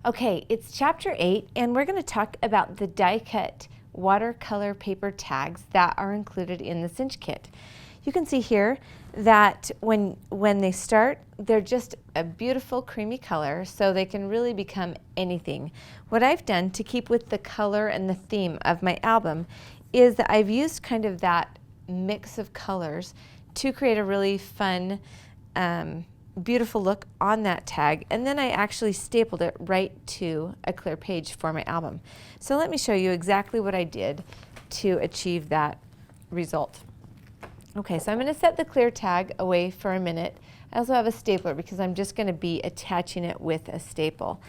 Okay, it's chapter 8, and we're going to talk about the die-cut watercolor paper tags that are included in the cinch kit. You can see here that when they start, they're just a beautiful creamy color, so they can really become anything. What I've done to keep with the color and the theme of my album is that I've used kind of that mix of colors to create a really fun, beautiful look on that tag, and then I actually stapled it right to a clear page for my album. So let me show you exactly what I did to achieve that result. Okay, so I'm going to set the clear tag away for a minute. I also have a stapler because I'm just going to be attaching it with a staple.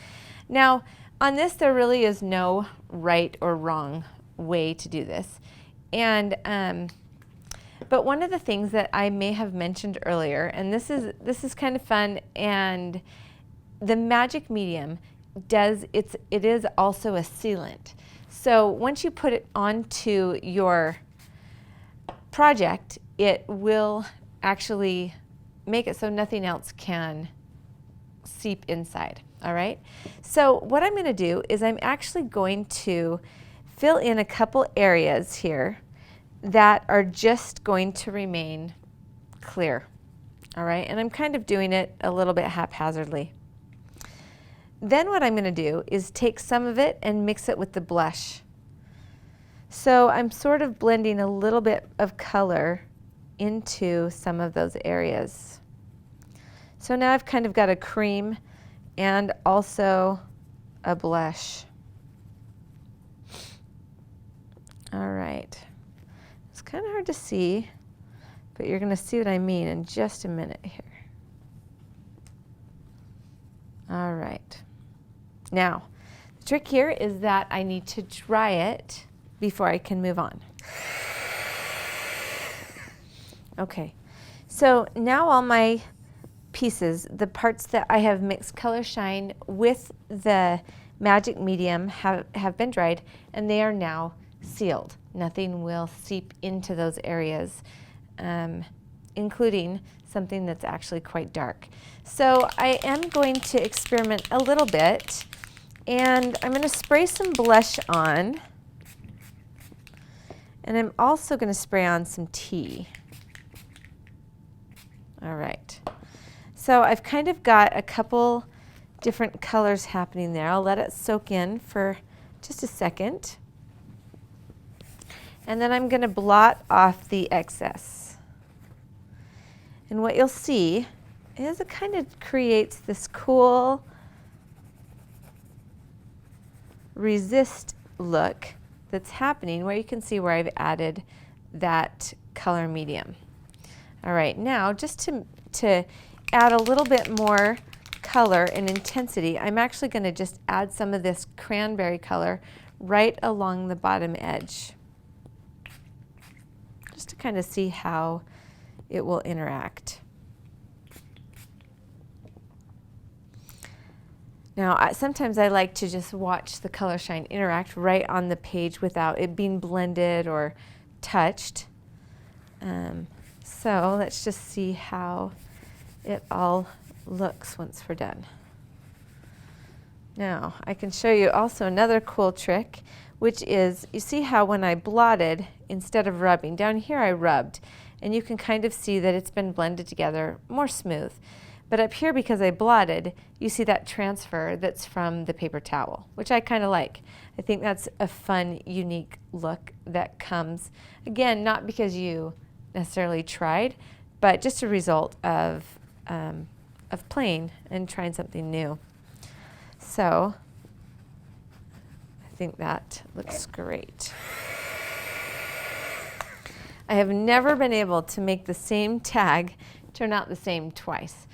Now, on this there really is no right or wrong way to do this. But one of the things that I may have mentioned earlier, and this is kind of fun, and the magic medium it is also a sealant. So once you put it onto your project, it will actually make it so nothing else can seep inside. All right. So what I'm going to do is I'm actually going to fill in a couple areas here that are just going to remain clear. All right, and I'm kind of doing it a little bit haphazardly. Then what I'm going to do is take some of it and mix it with the blush. So I'm sort of blending a little bit of color into some of those areas. So now I've kind of got a cream and also a blush. All right. It's kind of hard to see, but you're going to see what I mean in just a minute here. All right. Now, the trick here is that I need to dry it before I can move on. Okay, so now all my pieces, the parts that I have mixed color shine with the magic medium have been dried, and they are now sealed. Nothing will seep into those areas, including something that's actually quite dark. So I am going to experiment a little bit, and I'm going to spray some blush on, and I'm also going to spray on some tea. All right. So I've kind of got a couple different colors happening there. I'll let it soak in for just a second. And then I'm going to blot off the excess. And what you'll see is it kind of creates this cool resist look that's happening where you can see where I've added that color medium. All right, now just to add a little bit more color and intensity, I'm actually going to just add some of this cranberry color right along the bottom edge, just to kind of see how it will interact. Now, sometimes I like to just watch the color shine interact right on the page without it being blended or touched. So let's just see how it all looks once we're done. Now, I can show you also another cool trick, which is, you see how when I blotted, instead of rubbing, down here I rubbed, and you can kind of see that it's been blended together more smooth. But up here, because I blotted, you see that transfer that's from the paper towel, which I kind of like. I think that's a fun, unique look that comes, again, not because you necessarily tried, but just a result of playing and trying something new. So I think that looks great. I have never been able to make the same tag turn out the same twice.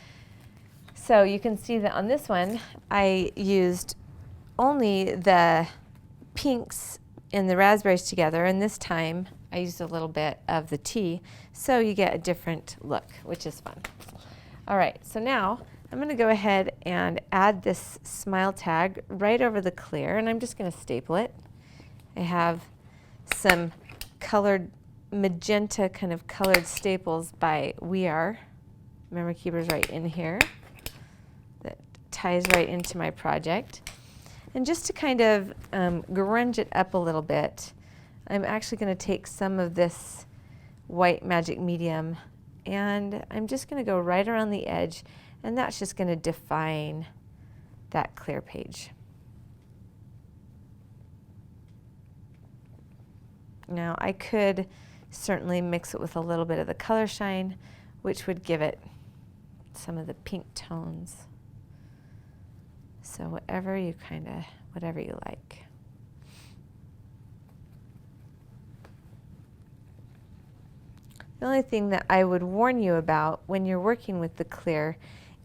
So you can see that on this one, I used only the pinks and the raspberries together, and this time I used a little bit of the tea, so you get a different look, which is fun. All right, so now I'm going to go ahead and add this smile tag right over the clear, and I'm just going to staple it. I have some colored magenta kind of colored staples by We Are. Memory Keeper's right in here. That ties right into my project. And just to kind of grunge it up a little bit, I'm actually going to take some of this white magic medium and I'm just going to go right around the edge, and that's just going to define that clear page. Now I could certainly mix it with a little bit of the color shine, which would give it some of the pink tones. So whatever you like. The only thing that I would warn you about when you're working with the clear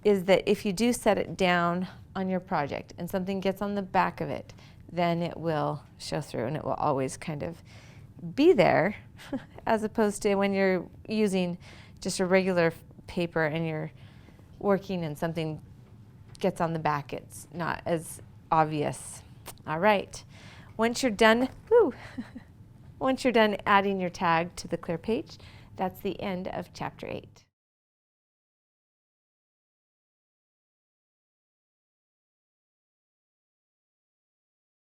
is that if you do set it down on your project and something gets on the back of it, then it will show through and it will always kind of be there, as opposed to when you're using just a regular paper and you're working and something gets on the back, it's not as obvious. All right, once you're done, once you're done adding your tag to the clear page, that's the end of chapter 8.